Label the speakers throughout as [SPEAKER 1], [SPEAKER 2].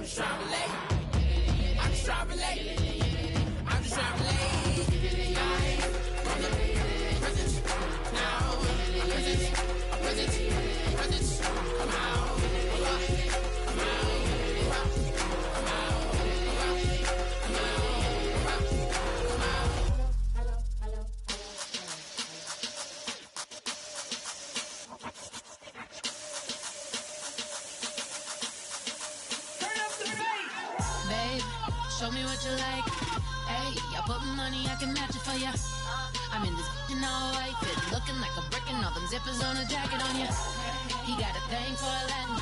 [SPEAKER 1] I'm just trying to relate. I'm just trying to relate. I'm just trying to relate. From the presence now. Presence. Come out.
[SPEAKER 2] Show me what you like. Hey, I put money, I can match it for ya. I'm in this in all white fit, looking like a brick and all them zippers on a jacket on ya. He got a thing for a Latin.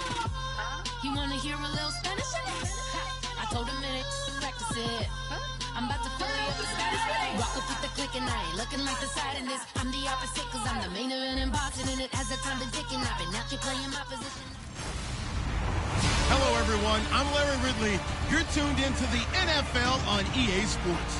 [SPEAKER 2] He wanna hear a little Spanish in it. I told him it ain't to practice it. I'm about to fill you up the status. Walk up with the click and I ain't looking like the side in this. I'm the opposite cause I'm the main event and boxing and it has the time to dick and I've been out here playing my position.
[SPEAKER 3] Hello, everyone. I'm Larry Ridley. You're tuned into the NFL on EA Sports.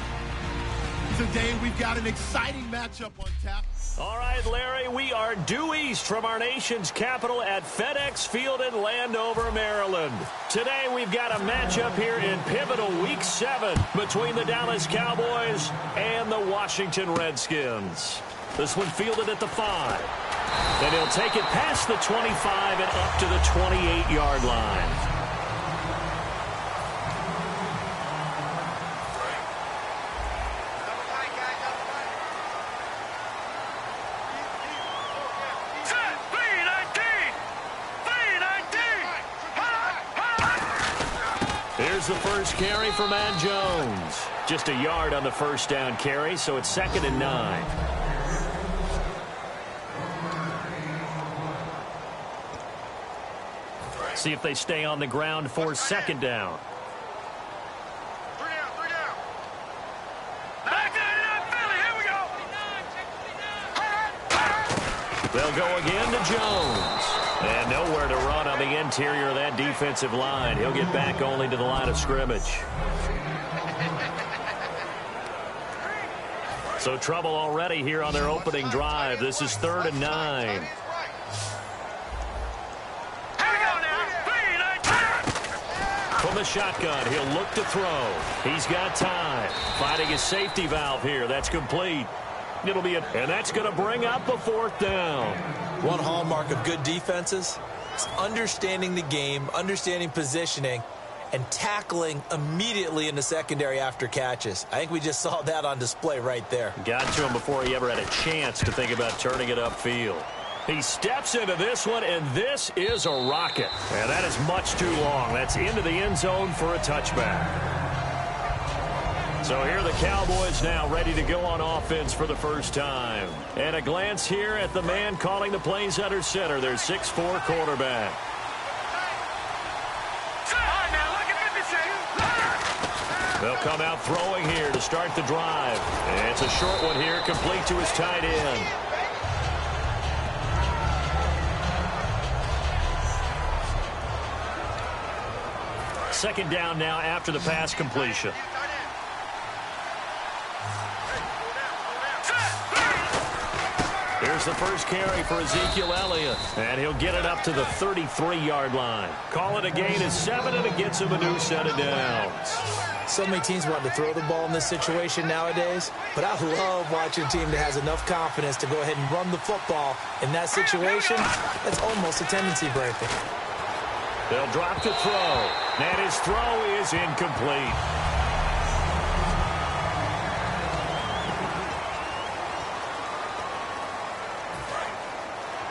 [SPEAKER 3] Today, we've got an exciting matchup on tap.
[SPEAKER 4] All right, Larry, we are due east from our nation's capital at FedEx Field in Landover, Maryland. Today, we've got a matchup here in pivotal Week 7 between the Dallas Cowboys and the Washington Redskins. This one fielded at the 5. And he'll take it past the 25 and up to the 28-yard line. Here's the first carry for Matt Jones. Just a yard on the first down carry, so it's 2nd and 9. See if they stay on the ground for 2nd down.
[SPEAKER 5] Three down. Back to Philly. Here we go.
[SPEAKER 4] They'll go again to Jones. And nowhere to run on the interior of that defensive line. He'll get back only to the line of scrimmage. So trouble already here on their opening drive. This is 3rd and 9. From the shotgun, he'll look to throw. He's got time. Finding his safety valve here. That's complete. It'll be and that's going to bring up a 4th down.
[SPEAKER 6] One hallmark of good defenses is understanding the game, understanding positioning, and tackling immediately in the secondary after catches. I think we just saw that on display right there.
[SPEAKER 4] Got to him before he ever had a chance to think about turning it upfield. He steps into this one, and this is a rocket. And that is much too long. That's into the end zone for a touchback. So here are the Cowboys now ready to go on offense for the first time. And a glance here at the man calling the plays under center, their 6'4" quarterback. They'll come out throwing here to start the drive. And it's a short one here, complete to his tight end. Second down now after the pass completion. Here's the first carry for Ezekiel Elliott. And he'll get it up to the 33-yard line. Call it a gain of 7, and it gets him a new set of downs.
[SPEAKER 6] So many teams want to throw the ball in this situation nowadays, but I love watching a team that has enough confidence to go ahead and run the football. In that situation, that's almost a tendency breaker.
[SPEAKER 4] They'll drop to throw, and his throw is incomplete.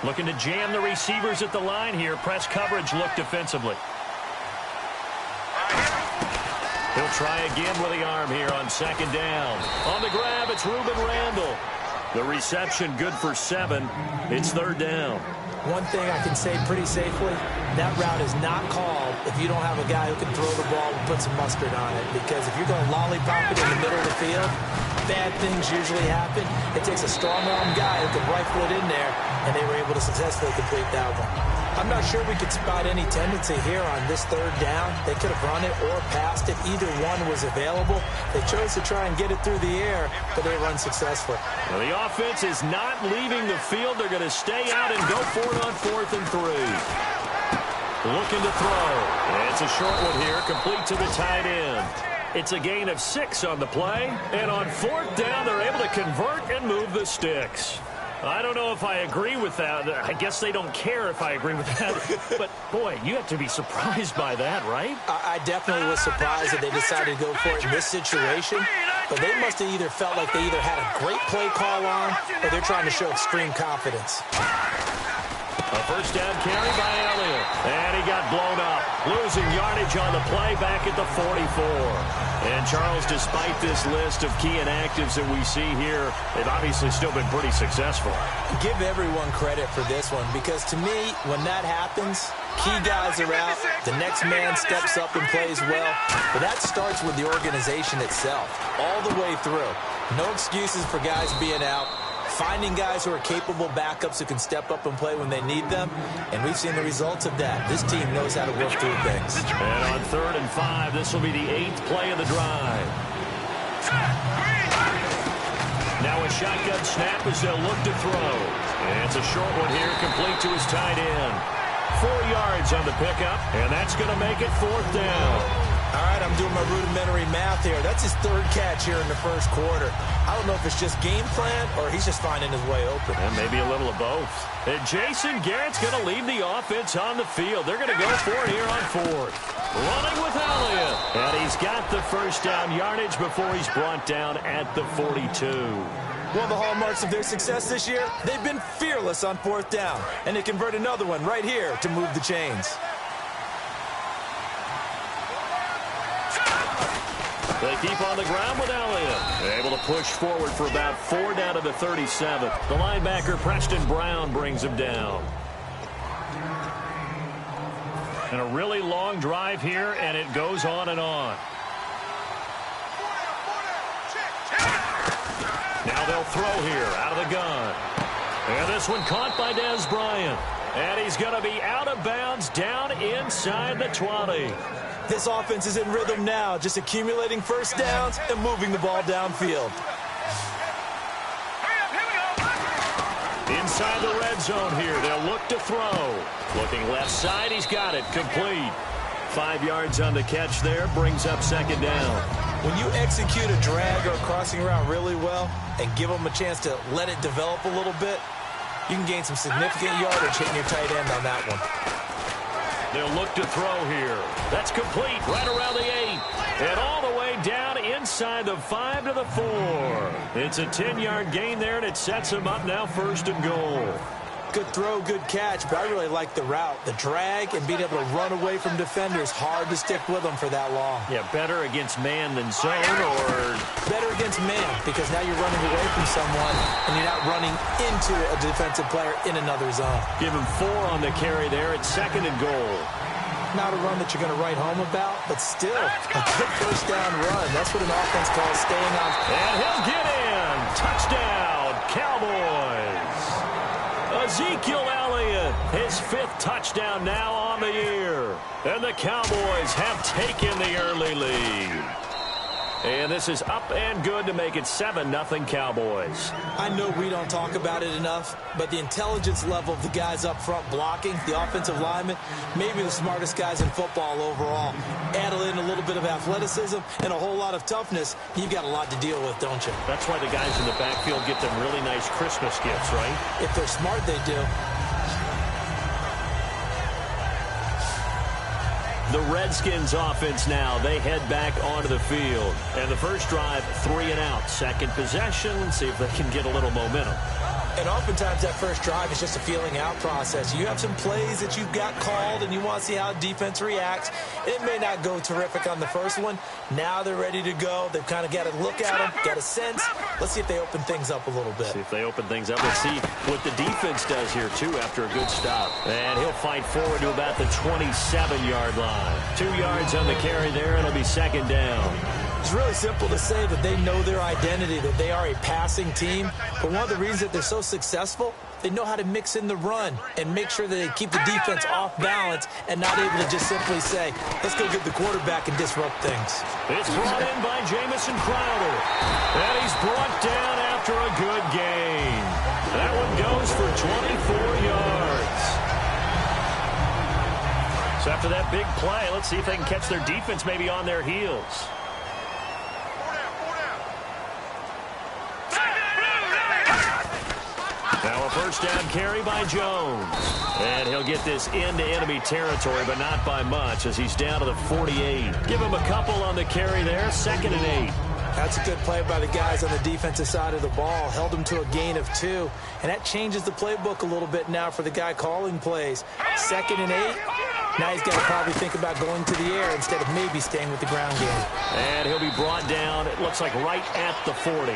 [SPEAKER 4] Looking to jam the receivers at the line here. Press coverage look defensively. He'll try again with the arm here on 2nd down. On the grab, it's Ruben Randall. The reception good for 7. It's 3rd down.
[SPEAKER 6] One thing I can say pretty safely, that route is not called if you don't have a guy who can throw the ball and put some mustard on it. Because if you're going to lollipop it in the middle of the field, bad things usually happen. It takes a strong-arm guy who can rifle it in there, and they were able to successfully complete that one. I'm not sure we could spot any tendency here on this 3rd down. They could have run it or passed it. Either one was available. They chose to try and get it through the air, but they were unsuccessful.
[SPEAKER 4] Well, the offense is not leaving the field. They're going to stay out and go for it on 4th and 3. Looking to throw. It's a short one here, complete to the tight end. It's a gain of 6 on the play, and on 4th down, they're able to convert and move the sticks. I don't know if I agree with that. I guess they don't care if I agree with that. But, boy, you have to be surprised by that, right?
[SPEAKER 6] I definitely was surprised that they decided to go for it in this situation. But they must have either felt like they either had a great play call on or they're trying to show extreme confidence.
[SPEAKER 4] A first down carry by Elliott. And he got blown up. Losing yardage on the play back at the 44. And, Charles, despite this list of key inactives that we see here, they've obviously still been pretty successful.
[SPEAKER 6] Give everyone credit for this one because, to me, when that happens, key guys are out, the next man steps up and plays well. But that starts with the organization itself, all the way through. No excuses for guys being out. Finding guys who are capable backups who can step up and play when they need them, and we've seen the results of that. This team knows how to work through things.
[SPEAKER 4] And on 3rd and 5, this will be the 8th play of the drive. Now a shotgun snap as they'll look to throw. And it's a short one here, complete to his tight end. 4 yards on the pickup, and that's going to make it 4th down.
[SPEAKER 6] All right, I'm doing my rudimentary math here. That's his 3rd catch here in the first quarter. I don't know if it's just game plan or he's just finding his way open.
[SPEAKER 4] And maybe a little of both. And Jason Garrett's going to leave the offense on the field. They're going to go for it here on 4th. Running with Elliott. And he's got the first down yardage before he's brought down at the 42.
[SPEAKER 6] One of the hallmarks of their success this year, they've been fearless on 4th down. And they convert another one right here to move the chains.
[SPEAKER 4] They keep on the ground with Elliott. Able to push forward for about 4 down to the 37. The linebacker, Preston Brown, brings him down. And a really long drive here, and it goes on and on. Now they'll throw here out of the gun. And this one caught by Des Bryant. And he's going to be out of bounds down inside the 20.
[SPEAKER 6] This offense is in rhythm now, just accumulating first downs and moving the ball downfield.
[SPEAKER 4] Inside the red zone here, they'll look to throw. Looking left side, he's got it, complete. 5 yards on the catch there, brings up 2nd down.
[SPEAKER 6] When you execute a drag or a crossing route really well and give them a chance to let it develop a little bit, you can gain some significant yardage hitting your tight end on that one.
[SPEAKER 4] They'll look to throw here. That's complete right around the 8. And all the way down inside the 5 to the 4. It's a 10-yard gain there, and it sets them up now 1st and goal.
[SPEAKER 6] Good throw, good catch, but I really like the route. The drag and being able to run away from defenders, hard to stick with them for that long.
[SPEAKER 4] Yeah, better against man than zone, or
[SPEAKER 6] better against man, because now you're running away from someone and you're not running into a defensive player in another zone.
[SPEAKER 4] Give him 4 on the carry there at 2nd and goal.
[SPEAKER 6] Not a run that you're going to write home about, but still a good first down run. That's what an offense calls staying on.
[SPEAKER 4] And he'll get in. Touchdown, Cowboys. Ezekiel Elliott, his 5th touchdown now on the year. And the Cowboys have taken the early lead. And this is up and good to make it 7-0 Cowboys.
[SPEAKER 6] I know we don't talk about it enough, but the intelligence level of the guys up front blocking, the offensive linemen, maybe the smartest guys in football overall. Add in a little bit of athleticism and a whole lot of toughness, you've got a lot to deal with, don't you?
[SPEAKER 4] That's why the guys in the backfield get them really nice Christmas gifts, right?
[SPEAKER 6] If they're smart, they do.
[SPEAKER 4] The Redskins offense now, they head back onto the field. And the first drive, 3 and out. Second possession, see if they can get a little momentum.
[SPEAKER 6] And oftentimes that first drive is just a feeling out process. You have some plays that you've got called and you want to see how defense reacts. It may not go terrific on the first one. Now they're ready to go. They've kind of got to look at them, got a sense. Let's see if they open things up a little bit.
[SPEAKER 4] See if they open things up. Let's see what the defense does here, too, after a good stop. And he'll fight forward to about the 27-yard line. 2 yards on the carry there. It'll be 2nd down.
[SPEAKER 6] It's really simple to say that they know their identity, that they are a passing team. But one of the reasons that they're so successful, they know how to mix in the run and make sure that they keep the defense off balance and not able to just simply say, let's go get the quarterback and disrupt things.
[SPEAKER 4] It's brought in by Jamison Crowder. And he's brought down after a good gain. That one goes for 24 yards. So after that big play, let's see if they can catch their defense maybe on their heels. Now a first down carry by Jones. And he'll get this into enemy territory, but not by much as he's down to the 48. Give him a couple on the carry there, 2nd and 8.
[SPEAKER 6] That's a good play by the guys on the defensive side of the ball. Held them to a gain of 2. And that changes the playbook a little bit now for the guy calling plays. 2nd and 8. Now he's got to probably think about going to the air instead of maybe staying with the ground game.
[SPEAKER 4] And he'll be brought down, it looks like right at the 40.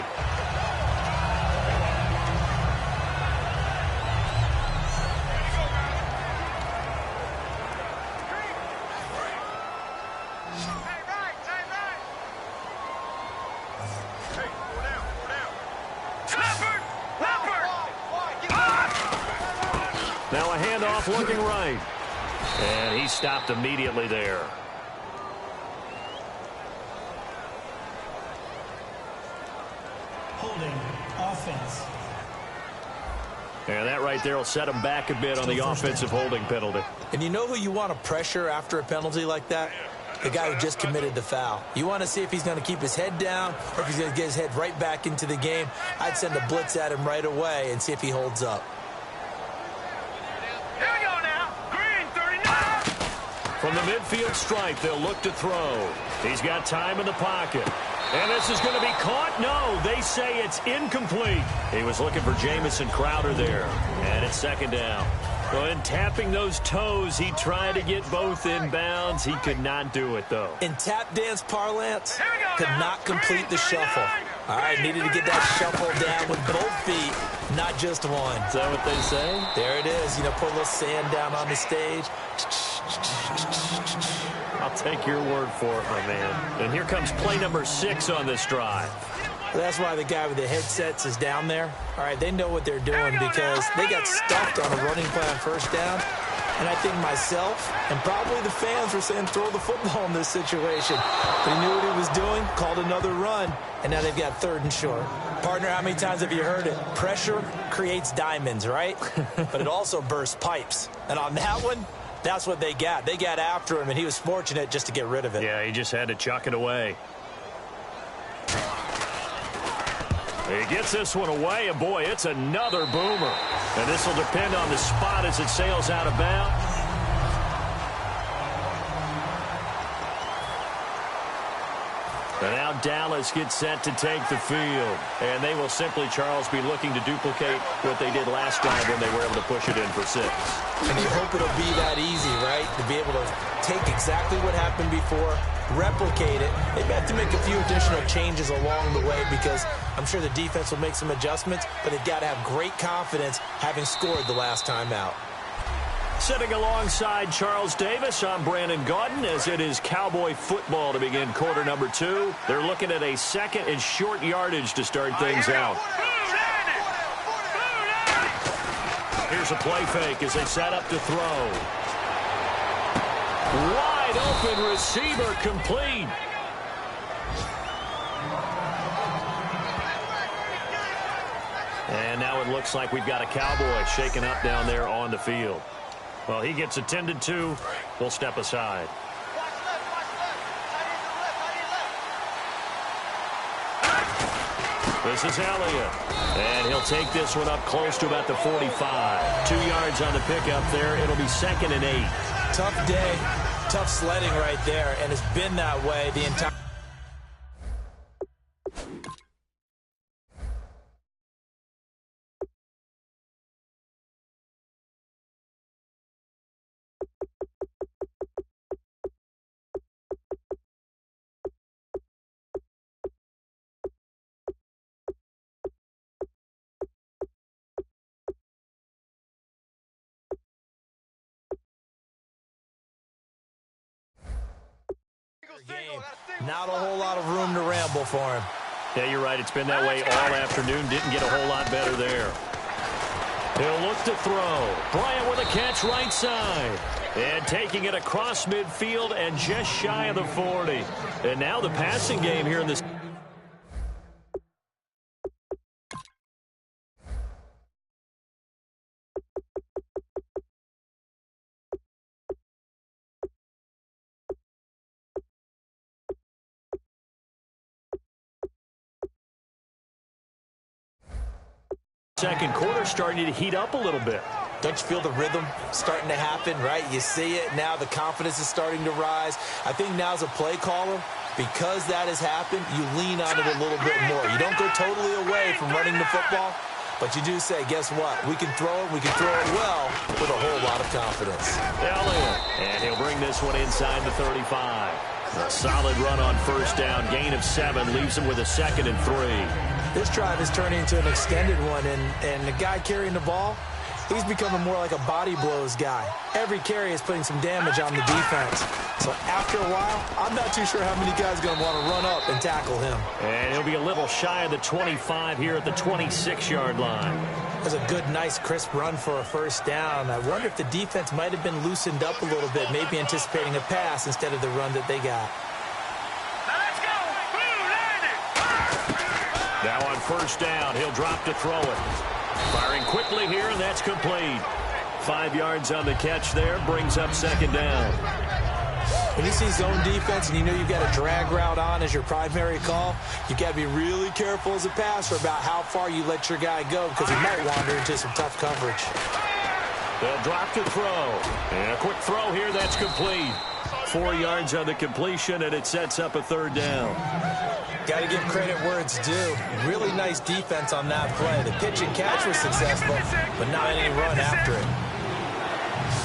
[SPEAKER 4] Now a handoff looking right. And he stopped immediately there.
[SPEAKER 7] Holding offense.
[SPEAKER 4] And that right there will set him back a bit on the offensive holding penalty.
[SPEAKER 6] And you know who you want to pressure after a penalty like that? The guy who just committed the foul. You want to see if he's going to keep his head down or if he's going to get his head right back into the game. I'd send a blitz at him right away and see if he holds up.
[SPEAKER 4] From the midfield stripe, they'll look to throw. He's got time in the pocket. And this is going to be caught. No, they say it's incomplete. He was looking for Jamison Crowder there. And it's 2nd down. Well, in tapping those toes, he tried to get both in bounds. He could not do it, though.
[SPEAKER 6] In tap dance parlance, could not complete the shuffle. All right, needed to get that shuffle down with both feet, not just one.
[SPEAKER 4] Is that what they say?
[SPEAKER 6] There it is. You know, put a little sand down on the stage.
[SPEAKER 4] I'll take your word for it, my man. And here comes play number 6 on this drive.
[SPEAKER 6] That's why the guy with the headsets is down there. All right, they know what they're doing because they got stuffed on a running play on 1st down. And I think myself and probably the fans were saying throw the football in this situation. But he knew what he was doing, called another run, and now they've got 3rd and short. Partner, how many times have you heard it? Pressure creates diamonds, right? But it also bursts pipes. And on that one, that's what they got. They got after him, and he was fortunate just to get rid of it.
[SPEAKER 4] Yeah, he just had to chuck it away. He gets this one away, and boy, it's another boomer. And this will depend on the spot as it sails out of bounds. And now Dallas gets set to take the field. And they will simply, Charles, be looking to duplicate what they did last time when they were able to push it in for 6.
[SPEAKER 6] And you hope it'll be that easy, right? To be able to take exactly what happened before, replicate it. They've had to make a few additional changes along the way because I'm sure the defense will make some adjustments, but they've got to have great confidence having scored the last time out.
[SPEAKER 4] Sitting alongside Charles Davis, I'm Brandon Gaudin as it is Cowboy football to begin quarter number 2. They're looking at a 2nd and short yardage to start things out. Here's a play fake as they set up to throw. Wide open receiver complete. And now it looks like we've got a Cowboy shaken up down there on the field. Well, he gets attended to. We'll step aside. This is Elliott. And he'll take this one up close to about the 45. 2 yards on the pickup there. It'll be 2nd and 8.
[SPEAKER 6] Tough day, tough sledding right there, and it's been that way the entire game. Not a whole lot of room to ramble for him.
[SPEAKER 4] Yeah, you're right. It's been that way all afternoon. Didn't get a whole lot better there. He'll look to throw. Bryant with a catch right side. And taking it across midfield and just shy of the 40. And now the passing game here in this. second quarter starting to heat up a little bit.
[SPEAKER 6] Don't you feel the rhythm starting to happen, right? You see it. Now the confidence is starting to rise. I think now as a play caller, because that has happened, you lean on it a little bit more. You don't go totally away from running the football, but you do say, guess what? We can throw it. We can throw it well with a whole lot of confidence.
[SPEAKER 4] Elliott, and he'll bring this one inside the 35. A solid run on first down. Gain of 7 leaves him with a 2nd and 3.
[SPEAKER 6] This drive is turning into an extended one, and the guy carrying the ball, he's becoming more like a body blows guy. Every carry is putting some damage on the defense. So after a while, I'm not too sure how many guys are going to want to run up and tackle him.
[SPEAKER 4] And he'll be a little shy of the 25 here at the 26-yard line.
[SPEAKER 6] That's a good, nice, crisp run for a first down. I wonder if the defense might have been loosened up a little bit, maybe anticipating a pass instead of the run that they got.
[SPEAKER 4] Now on first down, he'll drop to throw it. Firing quickly here, and that's complete. 5 yards on the catch there, brings up 2nd down.
[SPEAKER 6] When you see zone defense and you know you've got a drag route on as your primary call, you got to be really careful as a passer about how far you let your guy go because he might wander into some tough coverage.
[SPEAKER 4] They'll drop to throw. And a quick throw here, that's complete. 4 yards on the completion, and it sets up a 3rd down.
[SPEAKER 6] Got to give credit where it's due. Really nice defense on that play. The pitch and catch was successful, but not any run after it.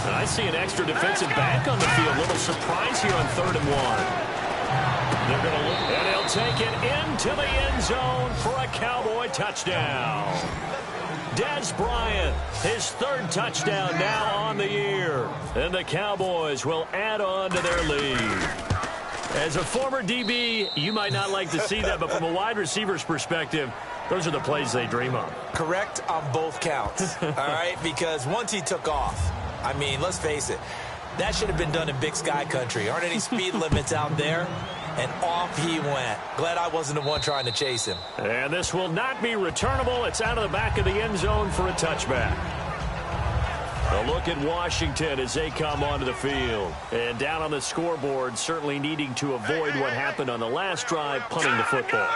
[SPEAKER 4] And I see an extra defensive back on the field. A little surprise here on 3rd and 1. They're going to look, and he'll take it into the end zone for a Cowboy touchdown. Dez Bryant, his 3rd touchdown now on the year. And the Cowboys will add on to their lead. As a former DB, you might not like to see that, but from a wide receiver's perspective, those are the plays they dream of.
[SPEAKER 6] Correct on both counts, all right? Because once he took off, I mean, let's face it, that should have been done in Big Sky Country. Aren't any speed limits out there? And off he went. Glad I wasn't the one trying to chase him.
[SPEAKER 4] And this will not be returnable. It's out of the back of the end zone for a touchback. A look at Washington as they come onto the field. And down on the scoreboard, certainly needing to avoid what happened on the last drive, punting the football.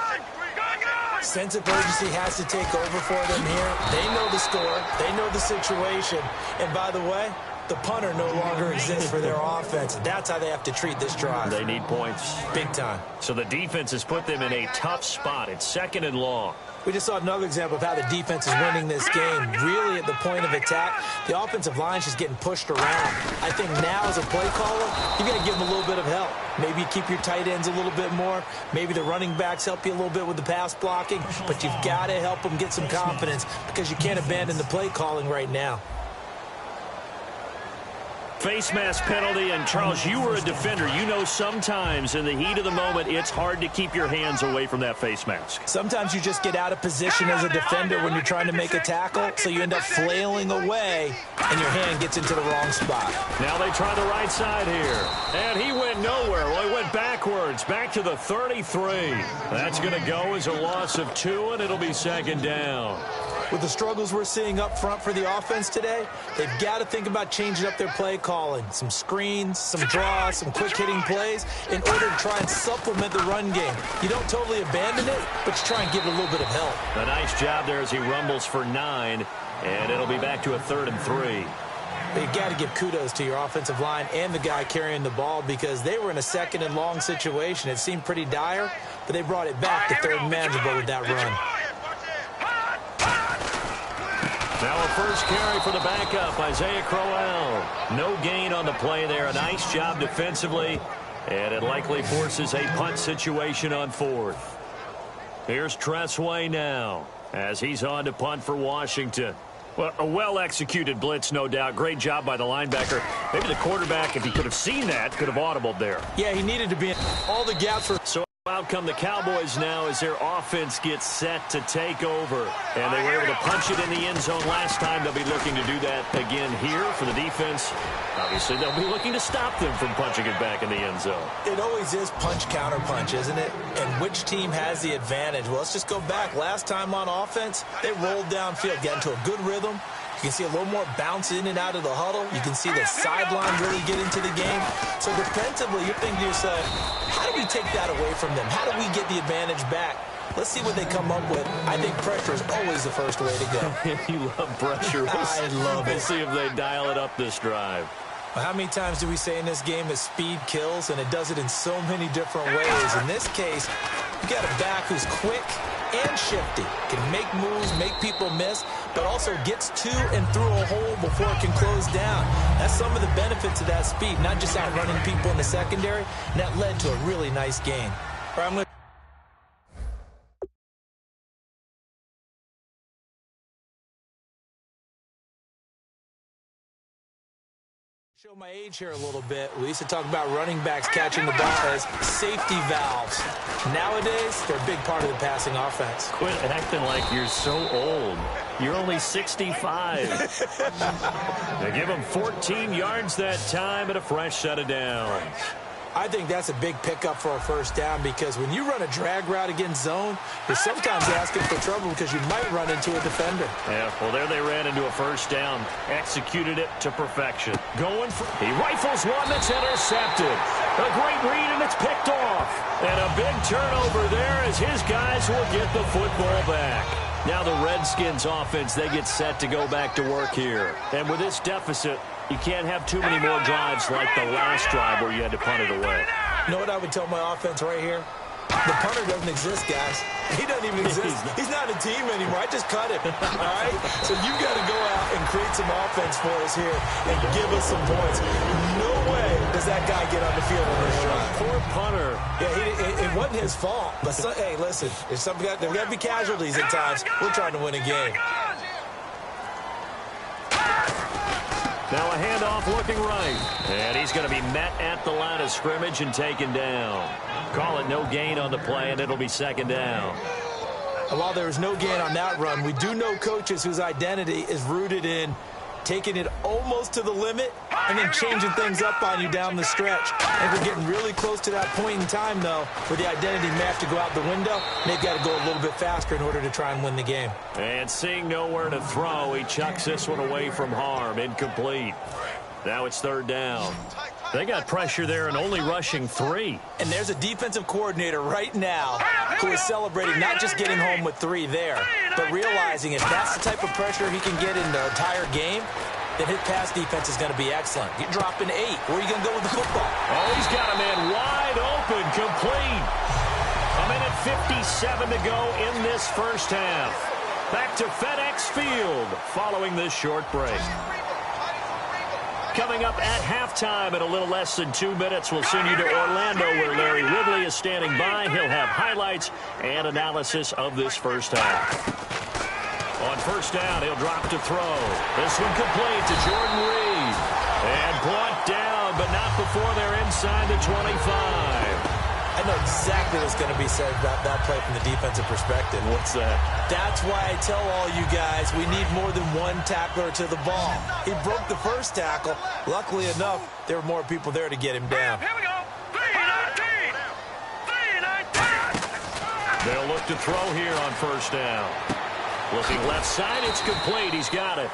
[SPEAKER 6] Sense of urgency has to take over for them here. They know the score. They know the situation. And by the way, the punter no longer exists for their offense. That's how they have to treat this drive.
[SPEAKER 4] They need points.
[SPEAKER 6] Big time.
[SPEAKER 4] So the defense has put them in a tough spot. It's 2nd and long.
[SPEAKER 6] We just saw another example of how the defense is winning this game. Really at the point of attack, the offensive line is just getting pushed around. I think now as a play caller, you got to give them a little bit of help. Maybe you keep your tight ends a little bit more. Maybe the running backs help you a little bit with the pass blocking. But you've got to help them get some confidence because you can't abandon the play calling right now.
[SPEAKER 4] Face mask penalty, and Charles, you were a defender. You know sometimes in the heat of the moment, it's hard to keep your hands away from that face mask.
[SPEAKER 6] Sometimes you just get out of position as a defender when you're trying to make a tackle, so you end up flailing away, and your hand gets into the wrong spot.
[SPEAKER 4] Now they try the right side here, and he went nowhere. Well, he went backwards, back to the 33. That's going to go as a loss of 2, and it'll be 2nd down.
[SPEAKER 6] With the struggles we're seeing up front for the offense today, they've got to think about changing up their play calling. Some screens, some draws, some quick-hitting plays in order to try and supplement the run game. You don't totally abandon it, but you try and give it a little bit of help.
[SPEAKER 4] A nice job there as he rumbles for 9, and it'll be back to a 3rd and 3.
[SPEAKER 6] But you got to give kudos to your offensive line and the guy carrying the ball because they were in a 2nd and long situation. It seemed pretty dire, but they brought it back to 3rd and manageable with that run.
[SPEAKER 4] Now a first carry for the backup, Isaiah Crowell. No gain on the play there. A nice job defensively, and it likely forces a punt situation on 4th. Here's Tressway now as he's on to punt for Washington. Well, a well-executed blitz, no doubt. Great job by the linebacker. Maybe the quarterback, if he could have seen that, could have audibled there.
[SPEAKER 6] Yeah, he needed to be in all the gaps for...
[SPEAKER 4] So out come the Cowboys now as their offense gets set to take over. And they were able to punch it in the end zone last time. They'll be looking to do that again here for the defense. Obviously, they'll be looking to stop them from punching it back in the end zone.
[SPEAKER 6] It always is punch-counter-punch, isn't it? And which team has the advantage? Well, let's just go back. Last time on offense, they rolled downfield, got into a good rhythm, You can see a little more bounce in and out of the huddle. You can see the sideline really get into the game. So defensively, you're thinking to yourself, how do we take that away from them? How do we get the advantage back? Let's see what they come up with. I think pressure is always the first way to go.
[SPEAKER 4] You love pressure.
[SPEAKER 6] I love it.
[SPEAKER 4] We'll see if they dial it up this drive.
[SPEAKER 6] Well, how many times do we say in this game that speed kills, and it does it in so many different ways? In this case, you got a back who's quick and shifty, can make moves, make people miss, but also gets to and through a hole before it can close down. That's some of the benefits of that speed, not just outrunning people in the secondary, and that led to a really nice gain. All right, I'm going to show my age here a little bit. We used to talk about running backs catching the ball as safety valves. Nowadays, they're a big part of the passing offense.
[SPEAKER 4] Quit acting like you're so old. You're only 65. They give him 14 yards that time and a fresh set of downs.
[SPEAKER 6] I think that's a big pickup for a first down, because when you run a drag route against zone, you're sometimes asking for trouble because you might run into a defender.
[SPEAKER 4] Yeah, well, there they ran into a first down. Executed it to perfection. He rifles one that's intercepted. A great read, and it's picked off. And a big turnover there as his guys will get the football back. Now the Redskins offense, they get set to go back to work here. And with this deficit, you can't have too many more drives like the last drive where you had to punt it away.
[SPEAKER 6] You know what I would tell my offense right here? The punter doesn't exist, guys. He doesn't even exist. He's not a team anymore. I just cut him. All right? So you've got to go out and create some offense for us here and give us some points. No way does that guy get on the field on this drive.
[SPEAKER 4] Poor punter.
[SPEAKER 6] Yeah, it wasn't his fault. But, hey, listen, there's got to be casualties at times. We're trying to win a game.
[SPEAKER 4] Now a handoff looking right. And he's going to be met at the line of scrimmage and taken down. Call it no gain on the play, and it'll be second down.
[SPEAKER 6] And while there was no gain on that run, we do know coaches whose identity is rooted in taking it almost to the limit and then changing things up on you down the stretch. And we're getting really close to that point in time, though, where the identity may have to go out the window, and they've got to go a little bit faster in order to try and win the game.
[SPEAKER 4] And seeing nowhere to throw, he chucks this one away from harm. Incomplete. Now it's third down. They got pressure there and only rushing 3.
[SPEAKER 6] And there's a defensive coordinator right now who is celebrating not just getting home with 3 there, but realizing if that's the type of pressure he can get in the entire game, then his pass defense is going to be excellent. You're dropping 8. Where are you going to go with the football?
[SPEAKER 4] Oh, he's got a man wide open, complete. A minute 57 to go in this first half. Back to FedEx Field following this short break. Coming up at halftime in a little less than 2 minutes, we'll send you to Orlando where Larry Ridley is standing by. He'll have highlights and analysis of this first half. On first down, he'll drop to throw. This one complete to Jordan Reed. And brought down, but not before they're inside the 25.
[SPEAKER 6] I know exactly what's going to be said about that play from the defensive perspective.
[SPEAKER 4] What's that?
[SPEAKER 6] That's why I tell all you guys we need more than one tackler to the ball. He broke the first tackle. Luckily enough, there were more people there to get him down.
[SPEAKER 5] Here we go. 3-19. 3-19.
[SPEAKER 4] They'll look to throw here on first down. Looking left side, it's complete. He's got it.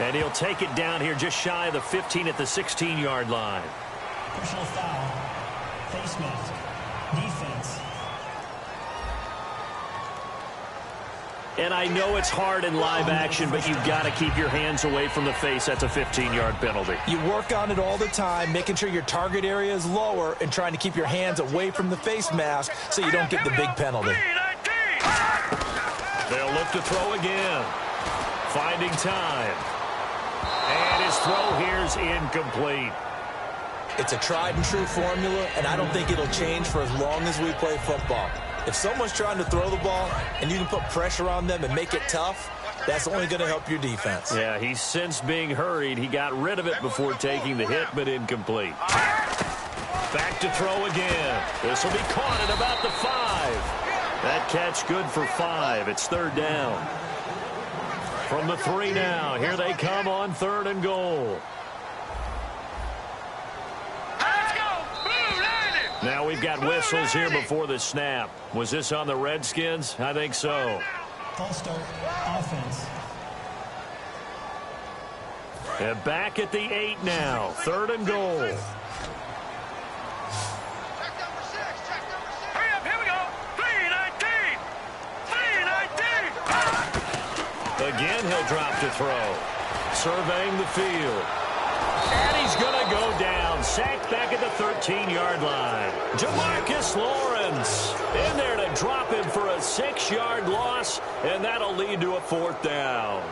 [SPEAKER 4] And he'll take it down here just shy of the 15 at the 16-yard line.
[SPEAKER 7] Personal foul. Face mask. Defense.
[SPEAKER 4] And I know it's hard in live action, but you've got to keep your hands away from the face. That's a 15-yard penalty.
[SPEAKER 6] You work on it all the time, making sure your target area is lower and trying to keep your hands away from the face mask so you don't get the big penalty.
[SPEAKER 4] They'll look to throw again. Finding time. And his throw here's incomplete.
[SPEAKER 6] It's a tried-and-true formula, and I don't think it'll change for as long as we play football. If someone's trying to throw the ball and you can put pressure on them and make it tough, that's only going to help your defense.
[SPEAKER 4] Yeah, he's since being hurried. He got rid of it before taking the hit, but incomplete. Back to throw again. This will be caught at about the 5. That catch good for 5. It's third down. From the 3 now. Here they come on 3rd and goal. Now we've got whistles here before the snap. Was this on the Redskins? I think so.
[SPEAKER 7] False start. Offense.
[SPEAKER 4] And back at the 8 now. 3rd and goal.
[SPEAKER 5] Hurry up, here we go. 319. 319.
[SPEAKER 4] Again, he'll drop to throw. Surveying the field. And he's going to go down. Sacked back at the 13-yard line. Jamarcus Lawrence in there to drop him for a 6-yard loss, and that'll lead to a 4th down.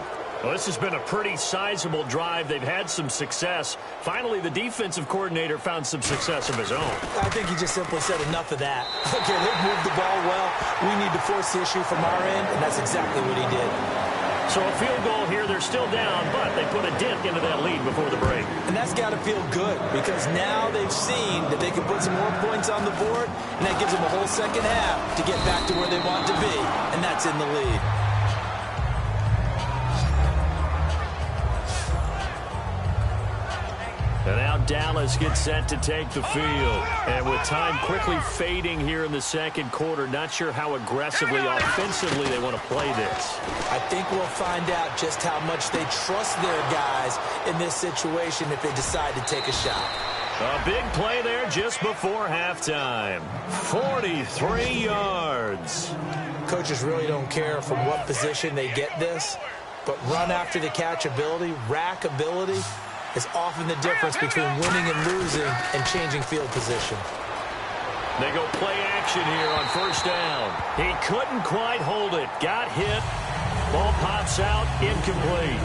[SPEAKER 4] Well, this has been a pretty sizable drive. They've had some success. Finally, the defensive coordinator found some success of his own.
[SPEAKER 6] I think he just simply said enough of that. Okay, they've moved the ball well. We need to force the issue from our end, and that's exactly what he did.
[SPEAKER 4] So a field goal here. They're still down, but they put a dent into that lead before the break.
[SPEAKER 6] And that's got to feel good because now they've seen that they can put some more points on the board, and that gives them a whole second half to get back to where they want to be, and that's in the lead.
[SPEAKER 4] And now Dallas gets set to take the field. And with time quickly fading here in the second quarter, not sure how aggressively, offensively they want to play this.
[SPEAKER 6] I think we'll find out just how much they trust their guys in this situation if they decide to take a shot.
[SPEAKER 4] A big play there just before halftime. 43 yards.
[SPEAKER 6] Coaches really don't care from what position they get this, but run after the catch ability, rack ability, is often the difference between winning and losing and changing field position.
[SPEAKER 4] They go play action here on 1st down. He couldn't quite hold it. Got hit. Ball pops out. Incomplete.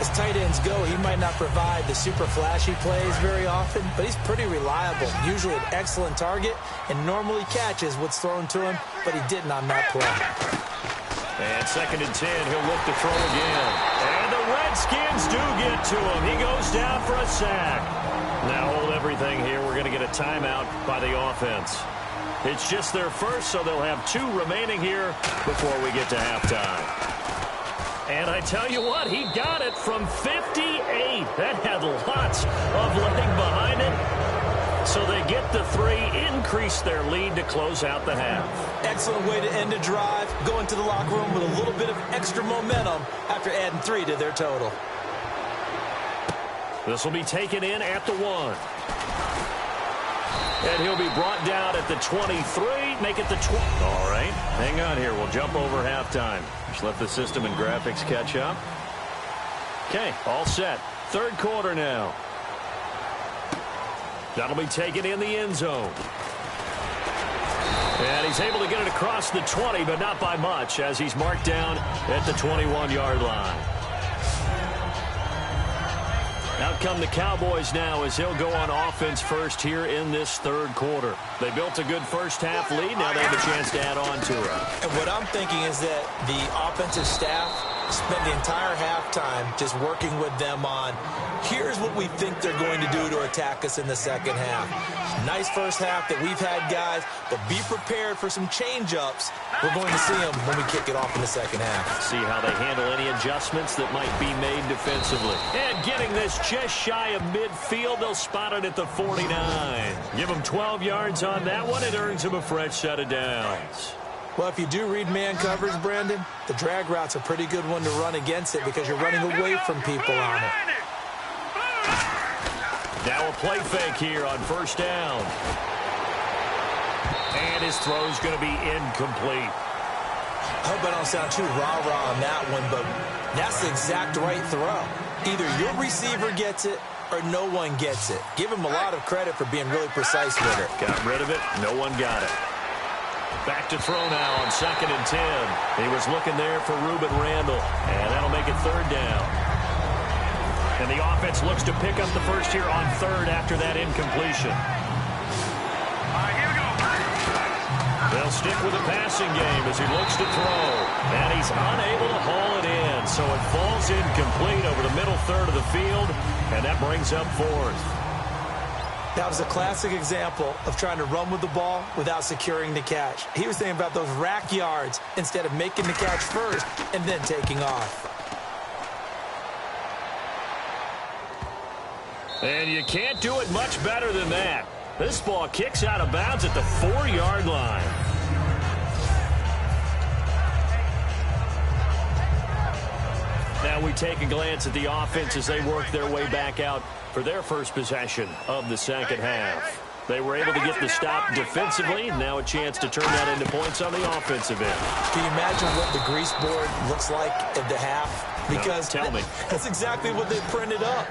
[SPEAKER 6] As tight ends go, he might not provide the super flashy plays very often, but he's pretty reliable. Usually an excellent target and normally catches what's thrown to him, but he didn't on that play.
[SPEAKER 4] And 2nd and 10, he'll look to throw again. And the Redskins do get to him. He goes down for a sack. Now hold everything here. We're going to get a timeout by the offense. It's just their first, so they'll have 2 remaining here before we get to halftime. And I tell you what, he got it from 58. That had lots of leg behind it. So they get the 3, increase their lead to close out the half.
[SPEAKER 6] Excellent way to end a drive. Go into the locker room with a little bit of extra momentum after adding 3 to their total.
[SPEAKER 4] This will be taken in at the 1. And he'll be brought down at the 23, make it the 20. All right, hang on here. We'll jump over halftime. Just let the system and graphics catch up. Okay, all set. 3rd quarter now. That'll be taken in the end zone. And he's able to get it across the 20, but not by much, as he's marked down at the 21-yard line. Out come the Cowboys now as he'll go on offense first here in this 3rd quarter. They built a good first-half lead. Now they have a chance to add on to it.
[SPEAKER 6] And what I'm thinking is that the offensive staff spent the entire halftime just working with them on, here's what we think they're going to do to attack us in the second half. Nice first half that we've had, guys, but be prepared for some change-ups. We're going to see them when we kick it off in the second half.
[SPEAKER 4] See how they handle any adjustments that might be made defensively. And getting this just shy of midfield, they'll spot it at the 49. Give them 12 yards on that one. It earns them a fresh set of downs.
[SPEAKER 6] Well, if you do read man coverage, Brandon, the drag route's a pretty good one to run against it because you're running away from people on it.
[SPEAKER 4] Now a play fake here on 1st down. And his throw's going to be incomplete.
[SPEAKER 6] I hope I don't sound too rah-rah on that one, but that's the exact right throw. Either your receiver gets it or no one gets it. Give him a lot of credit for being really precise with it.
[SPEAKER 4] Got rid of it. No one got it. Back to throw now on 2nd and 10. He was looking there for Ruben Randall, and that'll make it 3rd down. And the offense looks to pick up the first here on 3rd after that incompletion.
[SPEAKER 5] Here we go.
[SPEAKER 4] They'll stick with the passing game as he looks to throw, and he's unable to haul it in, so it falls incomplete over the middle 3rd of the field, and that brings up 4th.
[SPEAKER 6] That was a classic example of trying to run with the ball without securing the catch. He was thinking about those rack yards instead of making the catch first and then taking off.
[SPEAKER 4] And you can't do it much better than that. This ball kicks out of bounds at the 4-yard line. Now we take a glance at the offense as they work their way back out for their first possession of the second half. They were able to get the stop defensively. Now a chance to turn that into points on the offensive end.
[SPEAKER 6] Can you imagine what the grease board looks like at the half? Because
[SPEAKER 4] no, tell me.
[SPEAKER 6] That's exactly what they printed up.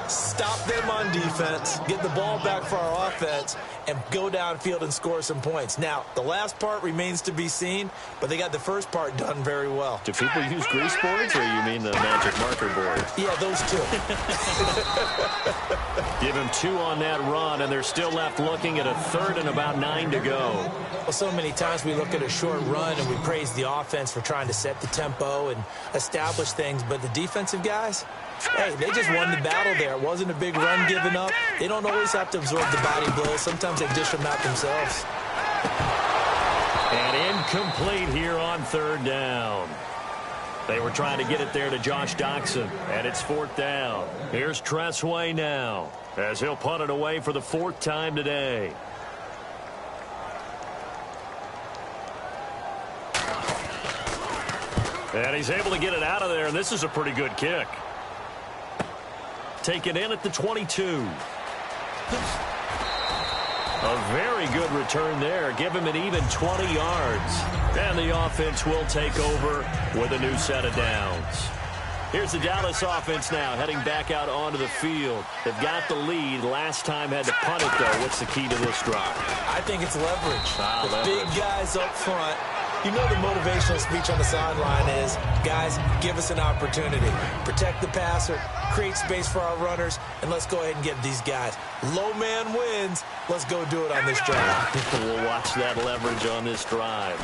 [SPEAKER 6] Stop them on defense, get the ball back for our offense, and go downfield and score some points. Now, the last part remains to be seen, but they got the first part done very well.
[SPEAKER 4] Do people use grease boards, or you mean the magic marker board?
[SPEAKER 6] Yeah, those two.
[SPEAKER 4] Give him 2 on that run, and they're still left looking at a third and about 9 to go.
[SPEAKER 6] Well, so many times we look at a short run and we praise the offense for trying to set the tempo and establish things, but the defensive guys, hey, they just won the battle there. It wasn't a big run given up. They don't always have to absorb the body blows. Sometimes they dish them out themselves.
[SPEAKER 4] And incomplete here on third down. They were trying to get it there to Josh Doxson, and it's 4th down. Here's Tressway now as he'll punt it away for the 4th time today. And he's able to get it out of there, and this is a pretty good kick. Taken in at the 22. A very good return there. Give him an even 20 yards. And the offense will take over with a new set of downs. Here's the Dallas offense now heading back out onto the field. They've got the lead. Last time had to punt it, though. What's the key to this drive?
[SPEAKER 6] I think it's leverage. The
[SPEAKER 4] leverage.
[SPEAKER 6] Big guys up front. You know the motivational speech on the sideline is, guys, give us an opportunity. Protect the passer, create space for our runners, and let's go ahead and get these guys. Low man wins. Let's go do it on this drive.
[SPEAKER 4] We'll watch that leverage on this drive.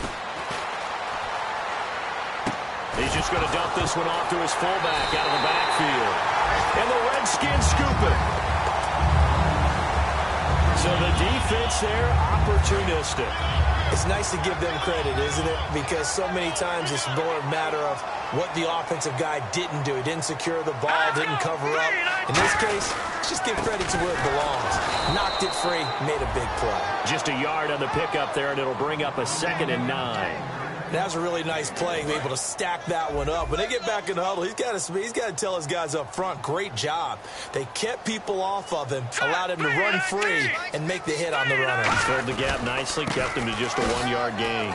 [SPEAKER 4] He's just going to dump this one off to his fullback out of the backfield. And the Redskins scoop it. So the defense there, opportunistic.
[SPEAKER 6] It's nice to give them credit, isn't it? Because so many times it's more a matter of what the offensive guy didn't do. He didn't secure the ball, didn't cover up. In this case, let's just give credit to where it belongs. Knocked it free, made a big play.
[SPEAKER 4] Just a yard on the pickup there, and it'll bring up a 2nd and 9.
[SPEAKER 6] That was a really nice play, able to stack that one up. When they get back in the huddle, he's got to tell his guys up front, great job. They kept people off of him, allowed him to run free and make the hit on the runner.
[SPEAKER 4] Filled the gap nicely, kept him to just a 1-yard gain.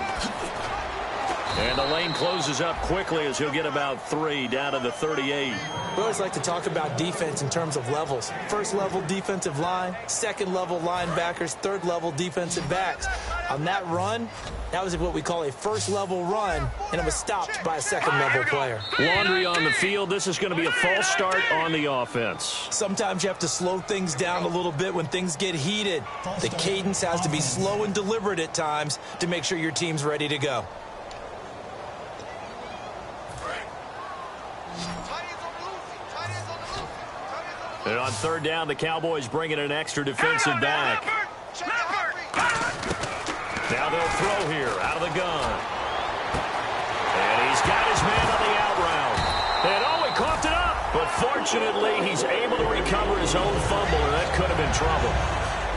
[SPEAKER 4] And the lane closes up quickly as he'll get about 3 down to the 38.
[SPEAKER 6] We always like to talk about defense in terms of levels. First level defensive line, second level linebackers, third level defensive backs. On that run, that was what we call a first level run, and it was stopped by a second level player.
[SPEAKER 4] Laundry on the field. This is going to be a false start on the offense.
[SPEAKER 6] Sometimes you have to slow things down a little bit when things get heated. The cadence has to be slow and deliberate at times to make sure your team's ready to go.
[SPEAKER 4] And on third down, the Cowboys bring in an extra defensive back. Now they'll throw here out of the gun. And he's got his man on the out route. And oh, he coughed it up. But fortunately, he's able to recover his own fumble, and that could have been trouble.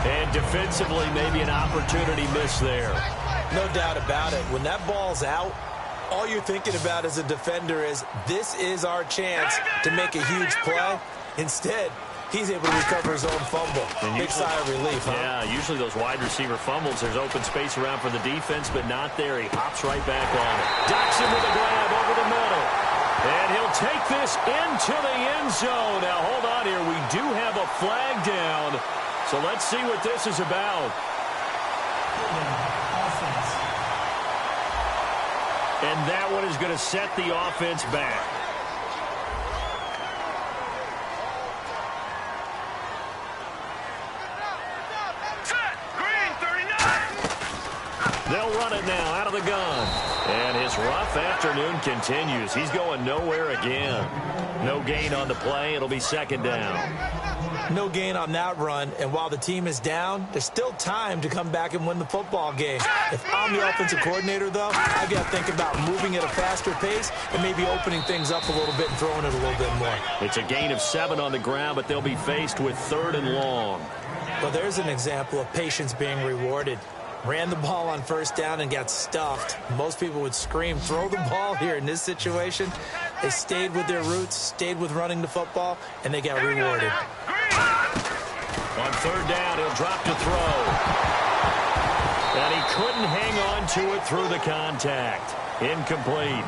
[SPEAKER 4] And defensively, maybe an opportunity miss there.
[SPEAKER 6] No doubt about it. When that ball's out, all you're thinking about as a defender is, this is our chance to make a huge play. Instead, he's able to recover his own fumble. Big sigh of relief, huh?
[SPEAKER 4] Yeah, usually those wide receiver fumbles, there's open space around for the defense, but not there. He hops right back on it. Doxson with a grab over the middle. And he'll take this into the end zone. Now, hold on here. We do have a flag down. So let's see what this is about. And that one is going to set the offense back. They'll run it now out of the gun. And his rough afternoon continues. He's going nowhere again. No gain on the play. It'll be 2nd down.
[SPEAKER 6] No gain on that run. And while the team is down, there's still time to come back and win the football game. If I'm the offensive coordinator, though, I've got to think about moving at a faster pace and maybe opening things up a little bit and throwing it a little bit more.
[SPEAKER 4] It's a gain of 7 on the ground, but they'll be faced with 3rd and long.
[SPEAKER 6] Well, there's an example of patience being rewarded. Ran the ball on first down and got stuffed. Most people would scream, throw the ball here. In this situation, They stayed with their roots, stayed with running the football, and they got rewarded.
[SPEAKER 4] On third down, he'll drop to throw. And he couldn't hang on to it through the contact. Incomplete.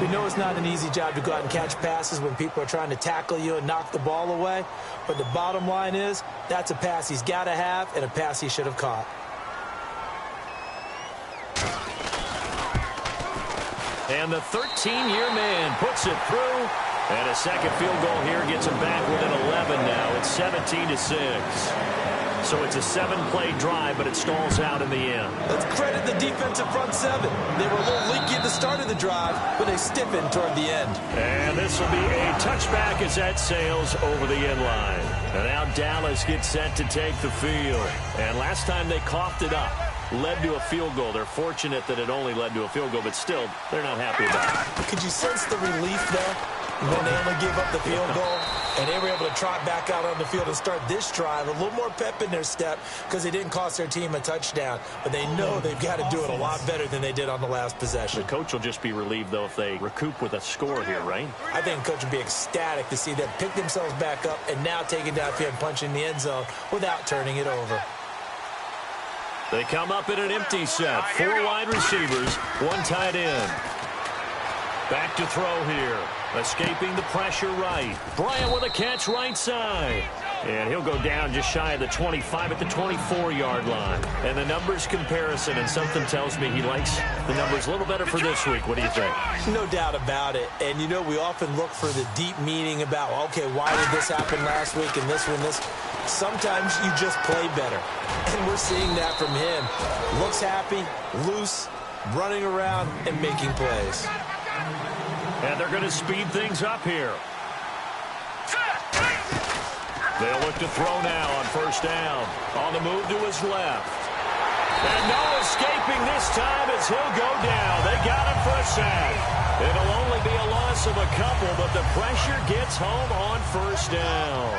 [SPEAKER 6] We know it's not an easy job to go out and catch passes when people are trying to tackle you and knock the ball away. But the bottom line is, that's a pass he's got to have and a pass he should have caught.
[SPEAKER 4] And the 13-year man puts it through. And a second field goal here gets him back within 11 now. It's 17-6. So it's a 7-play drive, but it stalls out in the end.
[SPEAKER 6] Let's credit the defensive front seven. They were a little leaky at the start of the drive, but they stiffened toward the end.
[SPEAKER 4] And this will be a touchback as that sails over the end line. And now Dallas gets set to take the field. And last time they coughed it up, led to a field goal. They're fortunate that it only led to a field goal, but still, they're not happy about it.
[SPEAKER 6] Could you sense the relief there when they only gave up the field goal? And they were able to trot back out on the field and start this drive. A little more pep in their step because they didn't cost their team a touchdown. But they know they've got to do it a lot better than they did on the last possession.
[SPEAKER 4] The coach will just be relieved, though, if they recoup with a score here, right?
[SPEAKER 6] I think the coach would be ecstatic to see them pick themselves back up and now take it downfield and punch in the end zone without turning it over.
[SPEAKER 4] They come up in an empty set. 4 wide receivers, 1 tight end. Back to throw here. Escaping the pressure right. Bryant with a catch right side. And he'll go down just shy of the 25 at the 24-yard line. And the numbers comparison, and something tells me he likes the numbers a little better for this week. What do you think?
[SPEAKER 6] No doubt about it. And, you know, we often look for the deep meaning about, okay, why did this happen last week and this one, this. Sometimes you just play better. And we're seeing that from him. Looks happy, loose, running around, and making plays.
[SPEAKER 4] And they're going to speed things up here. They'll look to throw now on first down. On the move to his left. And no escaping this time as he'll go down. They got him for a sack. It'll only be a loss of a couple, but the pressure gets home on first down.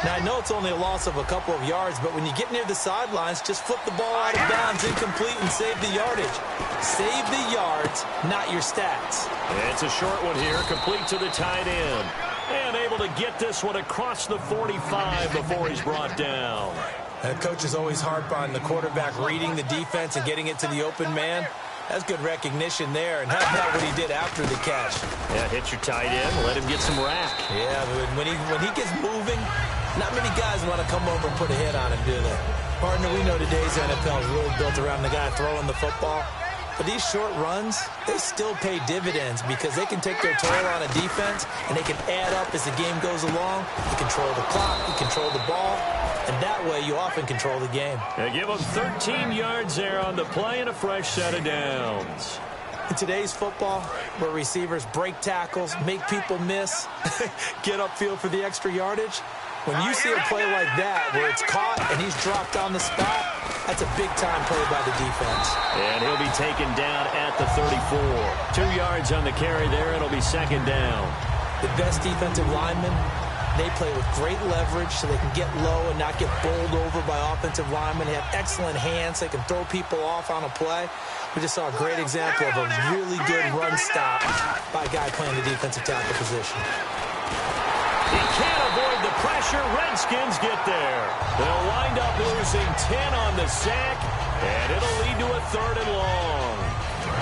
[SPEAKER 6] Now, I know it's only a loss of a couple of yards, but when you get near the sidelines, just flip the ball out of bounds, incomplete, and save the yardage. Save the yards, not your stats.
[SPEAKER 4] It's a short one here, complete to the tight end. And able to get this one across the 45 before he's brought down.
[SPEAKER 6] And coaches always harp on the quarterback reading the defense and getting it to the open man. That's good recognition there. And how about what he did after the catch?
[SPEAKER 4] Yeah, hit your tight end, let him get some rack.
[SPEAKER 6] Yeah, when he gets moving, not many guys want to come over and put a hit on him, do they? Partner, we know today's NFL is really built around the guy throwing the football. But these short runs, they still pay dividends because they can take their toll on a defense and they can add up as the game goes along. You control the clock, you control the ball, and that way you often control the game.
[SPEAKER 4] They give them 13 yards there on the play and a fresh set of downs.
[SPEAKER 6] In today's football, where receivers break tackles, make people miss, get upfield for the extra yardage, when you see a play like that where it's caught and he's dropped on the spot, that's a big-time play by the defense.
[SPEAKER 4] And he'll be taken down at the 34. 2 yards on the carry there. It'll be second down.
[SPEAKER 6] The best defensive linemen, they play with great leverage so they can get low and not get bowled over by offensive linemen. They have excellent hands. They can throw people off on a play. We just saw a great example of a really good run stop by a guy playing the defensive tackle position.
[SPEAKER 4] He can't avoid the pressure. Redskins get there. They'll wind up losing 10 on the sack, and it'll lead to a 3rd and long.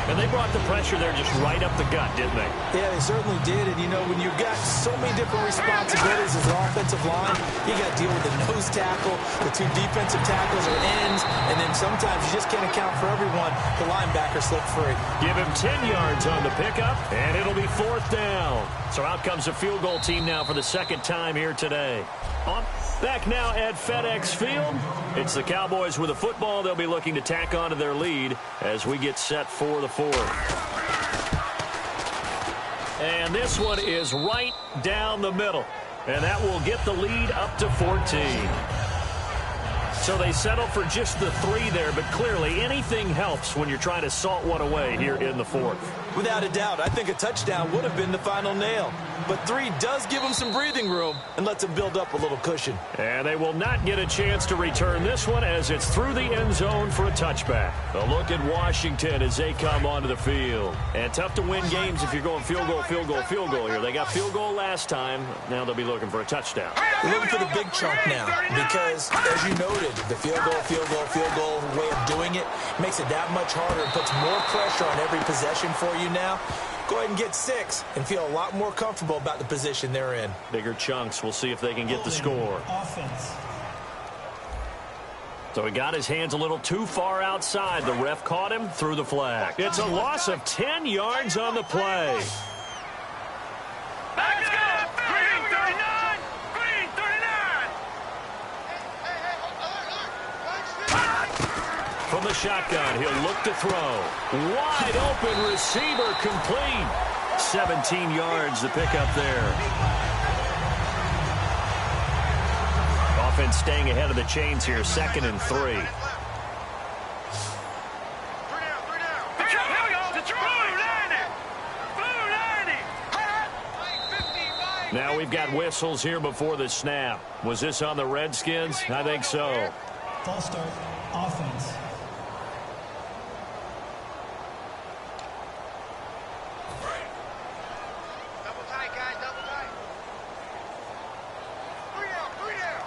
[SPEAKER 4] And they brought the pressure there just right up the gut, didn't they?
[SPEAKER 6] Yeah, they certainly did. And, you know, when you've got so many different responsibilities as an offensive line, you got to deal with the nose tackle, the 2 defensive tackles or ends, and then sometimes you just can't account for everyone. The linebacker slipped free.
[SPEAKER 4] Give him 10 yards on the pickup, and it'll be 4th down. So out comes the field goal team now for the 2nd time here today. Back now at FedEx Field. It's the Cowboys with the football. They'll be looking to tack on to their lead as we get set for the 4th. And this one is right down the middle. And that will get the lead up to 14. So they settle for just the 3 there, but clearly anything helps when you're trying to salt one away here in the 4th.
[SPEAKER 6] Without a doubt, I think a touchdown would have been the final nail. But 3 does give them some breathing room and lets them build up a little cushion.
[SPEAKER 4] And they will not get a chance to return this one as it's through the end zone for a touchback. A look at Washington as they come onto the field. And tough to win games if you're going field goal, field goal, field goal here. They got field goal last time. Now they'll be looking for a touchdown.
[SPEAKER 6] They're looking for the big chunk now because, as you noted, the field goal way of doing it makes it that much harder and puts more pressure on every possession for you now. Go ahead and get 6 and feel a lot more comfortable about the position they're in.
[SPEAKER 4] Bigger chunks. We'll see if they can get the score.
[SPEAKER 7] Offense.
[SPEAKER 4] So he got his hands a little too far outside. The ref caught him, threw the flag. It's a loss of 10 yards on the play.
[SPEAKER 5] Let's go! Green 39! Green 39!
[SPEAKER 4] From the shotgun, he'll look to throw. Wide open receiver complete. 17 yards to pick up there. Offense staying ahead of the chains here, 2nd and 3. Now we've got whistles here before the snap. Was this on the Redskins? I think so.
[SPEAKER 7] False start. Offense.
[SPEAKER 5] Double tight, guys, double tight. 3 down, 3 down.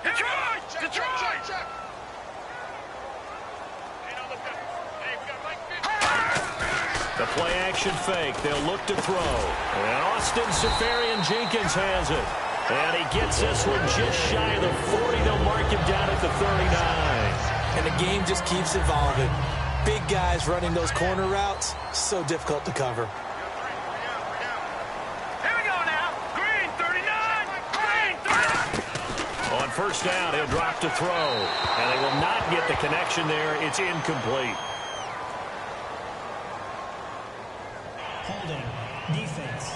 [SPEAKER 5] Detroit! Detroit! Check.
[SPEAKER 4] The play action fake. They'll look to throw. And Austin Seferian-Jenkins has it. And he gets this one just shy of the 40. They'll mark him down at the 39.
[SPEAKER 6] And the game just keeps evolving. Big guys running those corner routes, so difficult to cover.
[SPEAKER 5] Here we go now. Green 39. Green 39.
[SPEAKER 4] On first down, he'll drop to throw. And they will not get the connection there. It's incomplete.
[SPEAKER 7] Holding. Defense.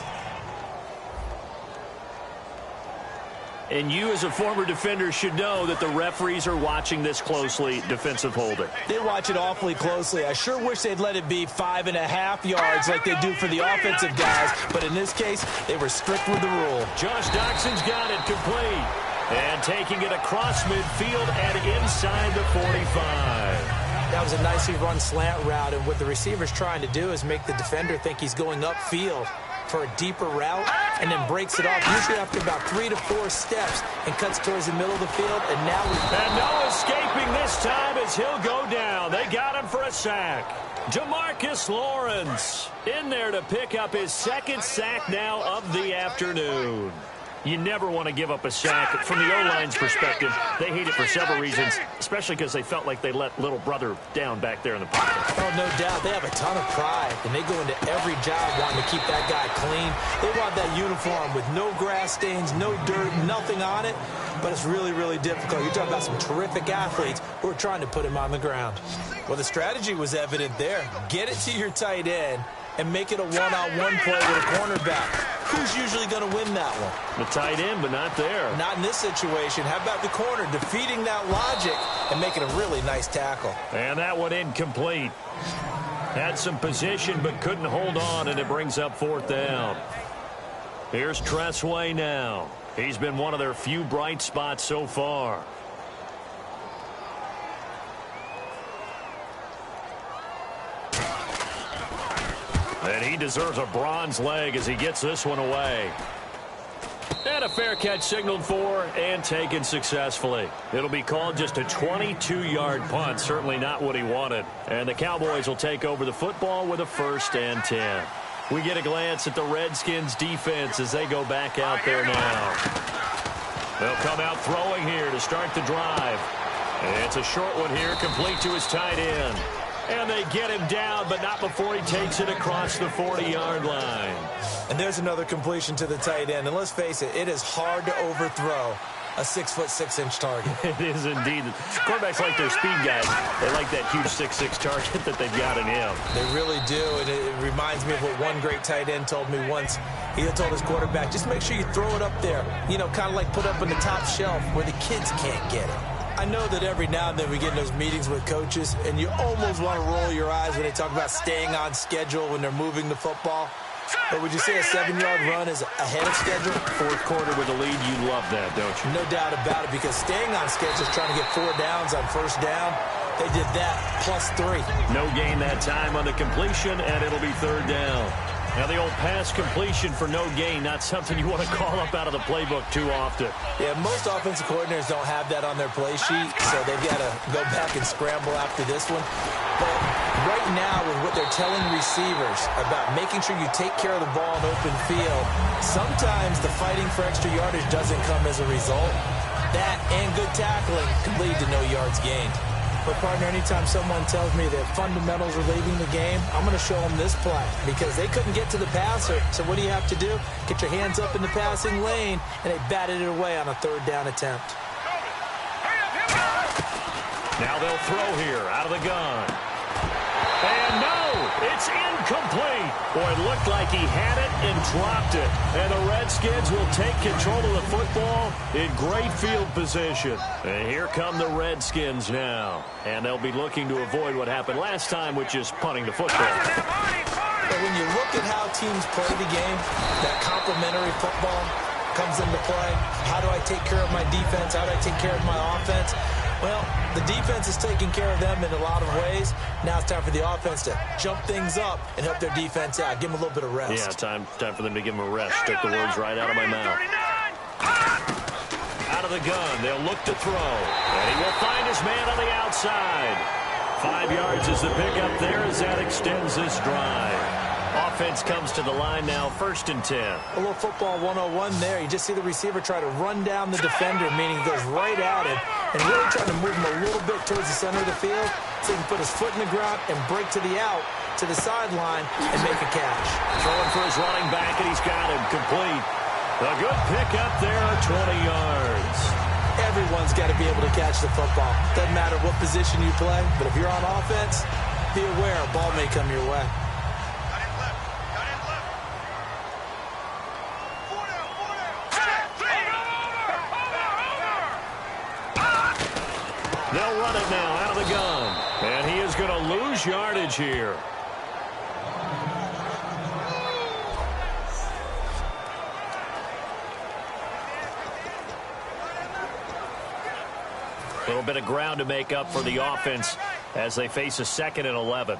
[SPEAKER 4] And you as a former defender should know that the referees are watching this closely, defensive holding.
[SPEAKER 6] They watch it awfully closely. I sure wish they'd let it be 5.5 yards like they do for the offensive guys. But in this case, they were strict with the rule.
[SPEAKER 4] Josh Doxson's got it complete. And taking it across midfield and inside the 45.
[SPEAKER 6] That was a nicely run slant route, and what the receiver's trying to do is make the defender think he's going upfield for a deeper route and then breaks it off usually after about 3 to 4 steps and cuts towards the middle of the field. And now
[SPEAKER 4] and no escaping this time as he'll go down. They got him for a sack. DeMarcus Lawrence in there to pick up his 2nd sack now of the afternoon. You never want to give up a sack. From the O-line's perspective, they hate it for several reasons, especially because they felt like they let little brother down back there in the pocket.
[SPEAKER 6] Oh, no doubt. They have a ton of pride, and they go into every job wanting to keep that guy clean. They want that uniform with no grass stains, no dirt, nothing on it, but it's really, really difficult. You're talking about some terrific athletes who are trying to put him on the ground. Well, the strategy was evident there. Get it to your tight end and make it a one-on-one play with a cornerback. Who's usually going to win that one?
[SPEAKER 4] The tight end, but not there.
[SPEAKER 6] Not in this situation. How about the corner defeating that logic and making a really nice tackle?
[SPEAKER 4] And that one incomplete. Had some position, but couldn't hold on, and it brings up 4th down. Here's Tressway now. He's been one of their few bright spots so far. And he deserves a bronze leg as he gets this one away. And a fair catch signaled for and taken successfully. It'll be called just a 22-yard punt. Certainly not what he wanted. And the Cowboys will take over the football with a 1st and 10. We get a glance at the Redskins defense as they go back out there now. They'll come out throwing here to start the drive. And it's a short one here, complete to his tight end. And they get him down, but not before he takes it across the 40-yard line.
[SPEAKER 6] And there's another completion to the tight end. And let's face it, it is hard to overthrow a 6'6" target.
[SPEAKER 4] It is indeed. Quarterbacks like their speed guys. They like that huge 6'6" target that they've got in him.
[SPEAKER 6] They really do, and it reminds me of what one great tight end told me once. He told his quarterback, just make sure you throw it up there. You know, kind of like put up on the top shelf where the kids can't get it. I know that every now and then we get in those meetings with coaches, and you almost want to roll your eyes when they talk about staying on schedule when they're moving the football. But would you say a 7-yard run is ahead of schedule?
[SPEAKER 4] Fourth quarter with a lead, you love that, don't you?
[SPEAKER 6] No doubt about it, because staying on schedule is trying to get 4 downs on first down. They did that +3.
[SPEAKER 4] No gain that time on the completion, and it'll be third down. Now, the old pass completion for no gain, not something you want to call up out of the playbook too often.
[SPEAKER 6] Yeah, most offensive coordinators don't have that on their play sheet, so they've got to go back and scramble after this one. But right now, with what they're telling receivers about making sure you take care of the ball in open field, sometimes the fighting for extra yardage doesn't come as a result. That and good tackling can lead to no yards gained. But, partner, anytime someone tells me that fundamentals are leaving the game, I'm going to show them this play because they couldn't get to the passer. So what do you have to do? Get your hands up in the passing lane, and they batted it away on a third down attempt.
[SPEAKER 4] Now they'll throw here out of the gun. And no, it's incomplete. Boy, it looked like he had it and dropped it. And the Redskins will take control of the football in great field position. And here come the Redskins now. And they'll be looking to avoid what happened last time, which is punting the football.
[SPEAKER 6] But when you look at how teams play the game, that complementary football comes into play. How do I take care of my defense? How do I take care of my offense? Well, the defense is taking care of them in a lot of ways. Now it's time for the offense to jump things up and help their defense out. Give them a little bit of rest.
[SPEAKER 4] Yeah, time for them to give them a rest. Took the words right out of my mouth. Out of the gun, they'll look to throw. And he will find his man on the outside. 5 yards is the pickup there as that extends this drive. Offense comes to the line now, 1st and 10.
[SPEAKER 6] A little football 101 there. You just see the receiver try to run down the defender, meaning he goes right at him, and really trying to move him a little bit towards the center of the field so he can put his foot in the ground and break to the out, to the sideline, and make a catch.
[SPEAKER 4] Throwing for his running back, and he's got him complete. A good pickup there, 20 yards.
[SPEAKER 6] Everyone's got to be able to catch the football. Doesn't matter what position you play, but if you're on offense, be aware a ball may come your way.
[SPEAKER 4] They'll run it now out of the gun. And he is going to lose yardage here. A little bit of ground to make up for the offense as they face a 2nd and 11.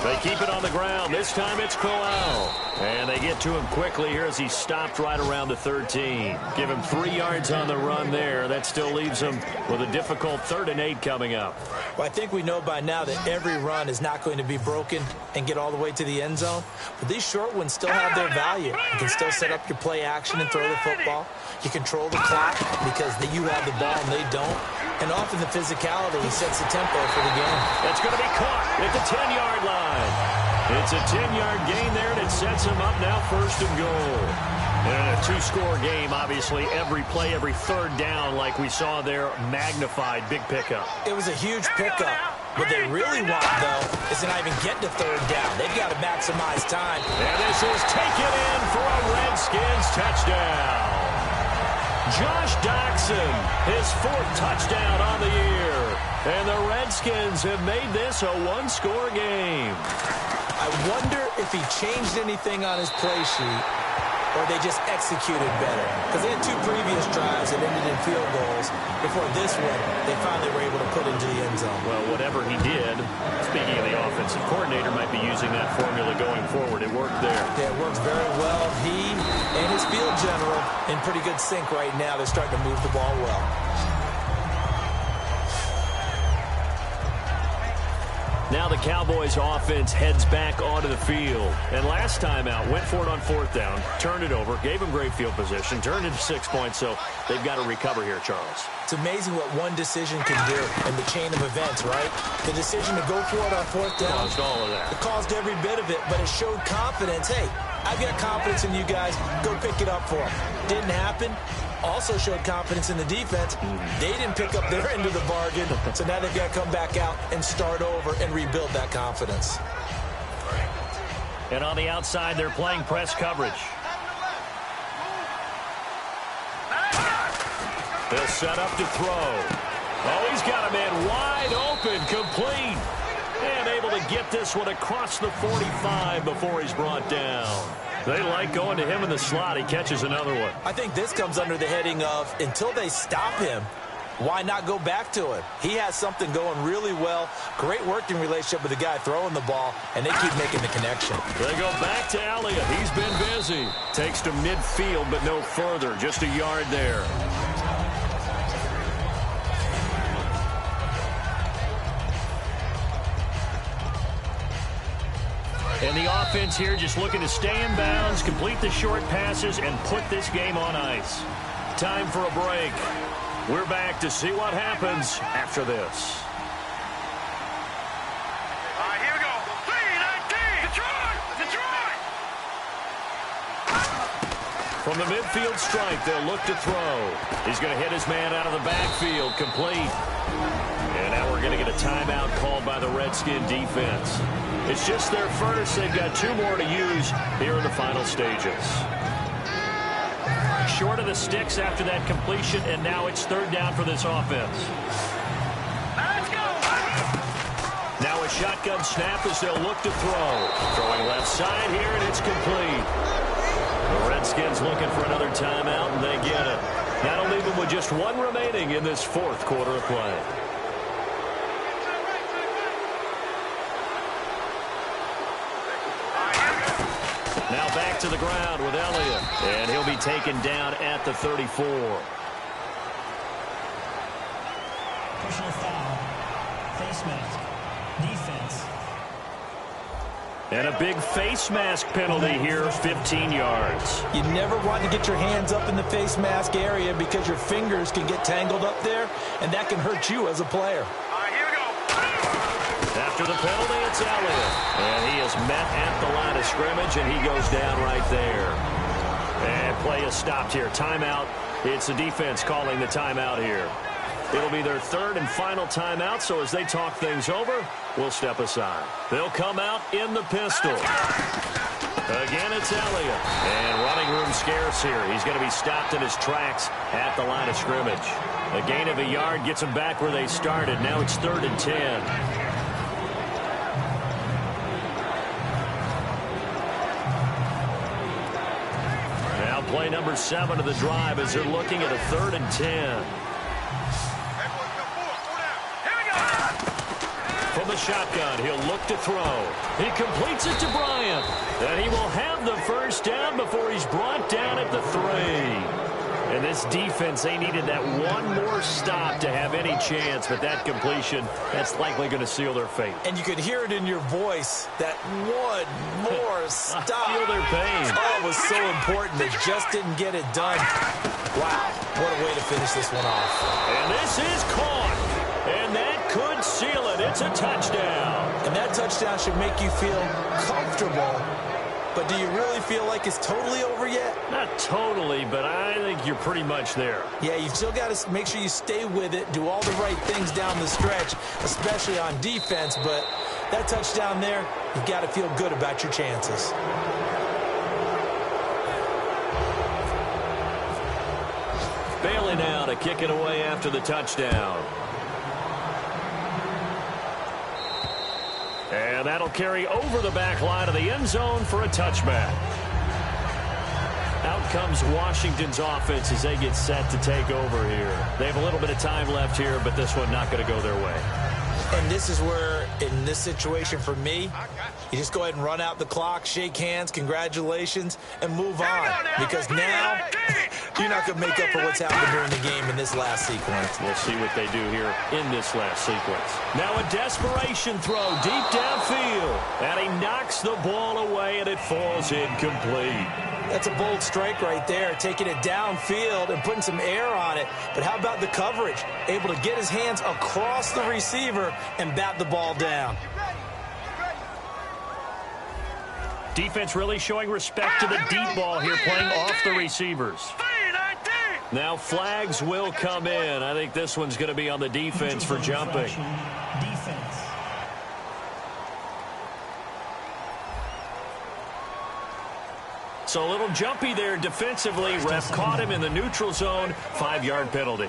[SPEAKER 4] They keep it on the ground. This time it's Crowell. And they get to him quickly here as he stopped right around the 13. Give him 3 yards on the run there. That still leaves him with a difficult 3rd and 8 coming up.
[SPEAKER 6] Well, I think we know by now that every run is not going to be broken and get all the way to the end zone. But these short ones still have their value. You can still set up your play action and throw the football. You control the clock because you have the ball and they don't. And often the physicality sets the tempo for the game.
[SPEAKER 4] It's going to be caught at the 10-yard line. It's a 10-yard gain there, and it sets him up now 1st and goal. And in a 2-score game, obviously, every play, every 3rd down, like we saw there, magnified, big pickup.
[SPEAKER 6] It was a huge pickup. What they really want, though, is to not even get to 3rd down. They've got to maximize time.
[SPEAKER 4] And this is taken in for a Redskins touchdown. Josh Doxson, his 4th touchdown on the year. And the Redskins have made this a 1-score game.
[SPEAKER 6] I wonder if he changed anything on his play sheet or they just executed better. Because they had 2 previous drives that ended in field goals. Before this one, they finally were able to put into the end zone.
[SPEAKER 4] Well, whatever he did, speaking of the offensive coordinator, might be using that formula going forward. It worked there.
[SPEAKER 6] Yeah, it works very well. He and his field general in pretty good sync right now. They're starting to move the ball well.
[SPEAKER 4] Now the Cowboys offense heads back onto the field. And last time out, went for it on 4th down, turned it over, gave them great field position, turned it to 6 points, so they've got to recover here, Charles.
[SPEAKER 6] It's amazing what one decision can do in the chain of events, right? The decision to go for it on 4th down.
[SPEAKER 4] Caused all of that.
[SPEAKER 6] It caused every bit of it, but it showed confidence. Hey, I've got confidence in you guys. Go pick it up for them. Didn't happen. Also showed confidence in the defense. They didn't pick up their end of the bargain, so now they've got to come back out and start over and rebuild that confidence.
[SPEAKER 4] And on the outside, they're playing press coverage. They'll set up to throw. Oh, he's got a man wide open, complete. And able to get this one across the 45 before he's brought down. They like going to him in the slot. He catches another one.
[SPEAKER 6] I think this comes under the heading of until they stop him, why not go back to him? He has something going really well. Great working relationship with the guy throwing the ball, and they keep making the connection.
[SPEAKER 4] They go back to Elliott. He's been busy. Takes to midfield, but no further. Just a yard there. And the offense here just looking to stay in bounds, complete the short passes, and put this game on ice. Time for a break. We're back to see what happens after this.
[SPEAKER 5] All right, here we go. 3-19. Detroit!
[SPEAKER 4] From the midfield stripe, they'll look to throw. He's going to hit his man out of the backfield, complete. And now we're going to get a timeout called by the Redskin defense. It's just their first. They've got 2 more to use here in the final stages. Short of the sticks after that completion, and now it's 3rd down for this offense.
[SPEAKER 5] Let's go!
[SPEAKER 4] Now a shotgun snap as they'll look to throw. Throwing left side here, and it's complete. The Redskins looking for another timeout, and they get it. That'll leave them with just 1 remaining in this 4th quarter of play. Now back to the ground with Elliott, and he'll be taken down at the 34.
[SPEAKER 7] Personal foul. Face mask. Defense.
[SPEAKER 4] And a big face mask penalty here, 15 yards.
[SPEAKER 6] You never want to get your hands up in the face mask area because your fingers can get tangled up there, and that can hurt you as a player.
[SPEAKER 5] All right, here we go.
[SPEAKER 4] After the penalty, it's Elliott. And he is met at the line of scrimmage, and he goes down right there. And play is stopped here. Timeout. It's the defense calling the timeout here. It'll be their 3rd and final timeout, so as they talk things over, we'll step aside. They'll come out in the pistol. Again, it's Elliott. And running room scarce here. He's going to be stopped in his tracks at the line of scrimmage. A gain of a yard gets them back where they started. Now it's 3rd and 10. Play number 7 of the drive as they're looking at a 3rd and 10. From the shotgun, he'll look to throw. He completes it to Bryant. And he will have the first down before he's brought down at the 3. And this defense, they needed that 1 more stop to have any chance, but that completion, that's likely going to seal their fate.
[SPEAKER 6] And you could hear it in your voice, that 1 more stop.
[SPEAKER 4] I feel their pain.
[SPEAKER 6] Oh, it was so important. They just didn't get it done. Wow, what a way to finish this one off.
[SPEAKER 4] And this is caught. And that could seal it. It's a touchdown.
[SPEAKER 6] And that touchdown should make you feel comfortable. But do you really feel like it's totally over yet?
[SPEAKER 4] Not totally, but I think you're pretty much there.
[SPEAKER 6] Yeah, you've still got to make sure you stay with it, do all the right things down the stretch, especially on defense. But that touchdown there, you've got to feel good about your chances.
[SPEAKER 4] Bailey now to kick it away after the touchdown. And that'll carry over the back line of the end zone for a touchback. Out comes Washington's offense as they get set to take over here. They have a little bit of time left here, but this one not going to go their way.
[SPEAKER 6] And this is where, in this situation for me, you just go ahead and run out the clock, shake hands, congratulations, and move on. Because now, you're not going to make up for what's happened during the game in this last sequence.
[SPEAKER 4] We'll see what they do here in this last sequence. Now a desperation throw deep downfield. And he knocks the ball away, and it falls incomplete.
[SPEAKER 6] That's a bold strike right there, taking it downfield and putting some air on it. But how about the coverage? Able to get his hands across the receiver and bat the ball down.
[SPEAKER 4] Defense really showing respect to the deep ball here, playing off the receivers. Now flags will come in. I think this one's going to be on the defense for jumping.
[SPEAKER 7] Defense.
[SPEAKER 4] So a little jumpy there defensively. Ref caught him in the neutral zone. 5-yard penalty.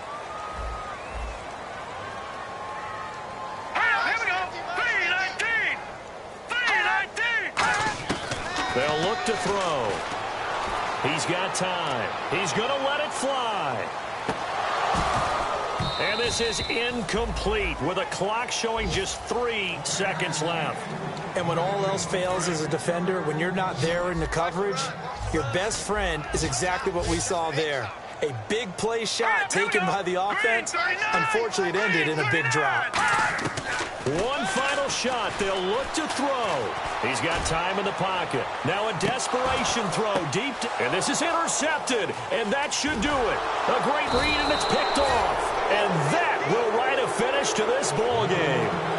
[SPEAKER 5] Here we go. 3-19. 3-19.
[SPEAKER 4] They'll look to throw. He's got time. He's going to let it fly. And this is incomplete with a clock showing just 3 seconds left.
[SPEAKER 6] And when all else fails as a defender, when you're not there in the coverage, your best friend is exactly what we saw there. A big play shot taken by the offense. Unfortunately, it ended in a big drop.
[SPEAKER 4] One final shot. They'll look to throw. He's got time in the pocket. Now a desperation throw deep. And this is intercepted. And that should do it. A great read, and it's picked off. And that will write a finish to this ball game.